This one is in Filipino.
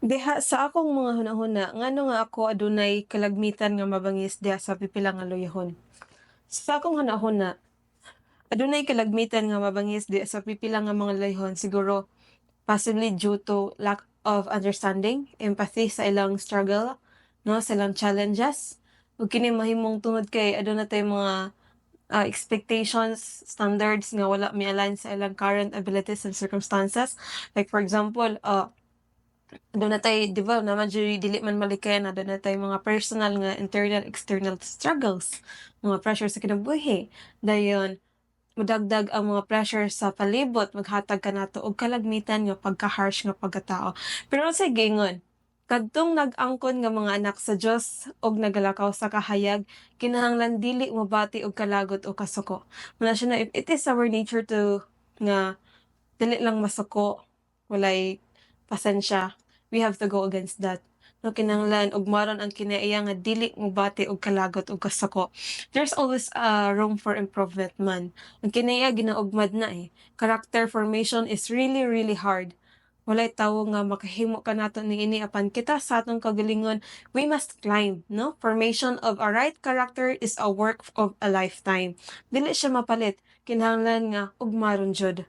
Diha sa akong mga hunahuna ngano nga ako adunay kalagmitan nga mabangis diha sa pipila nga loyahon. Sa akong hunahuna, adunay kalagmitan nga mabangis diha sa pipila nga mga loyahon siguro possibly due to lack of understanding, empathy sa ilang struggle, no, sa ilang challenges. Ug kini mahimong tungod kay aduna tayong mga expectations, standards nga wala mi-align sa ilang current abilities and circumstances. Like for example, doon natay 'di ba naman jud dili man malikayan na doon natay mga personal nga internal, external struggles, mga pressure sa kinabuhi. Dayon modagdag ang mga pressure sa palibot maghatag kanato og kalagmitan nga pagka-harsh nga pagkatao. Pero sa gingon, kadtong nag-angkon nga mga anak sa Dios og nagalakaw sa kahayag, kinahanglan dili mobati og kalagot o kasuko. Muna siya na if it is our nature to nga dili lang masuko, walay pasensya, we have to go against that. No, kinahanglan ugmaron ang kinaiya nga dili mobati og kalagot ug kasako. There's always room for improvement man. Ang kinaiya ginaugmad na eh. Character formation is really, really hard. Walay tawo nga makahimo kanato niini apan kita sa atong kagalingon, we must climb, no? Formation of a right character is a work of a lifetime. Dili siya mapalit, kinahanglan nga ugmaron jud.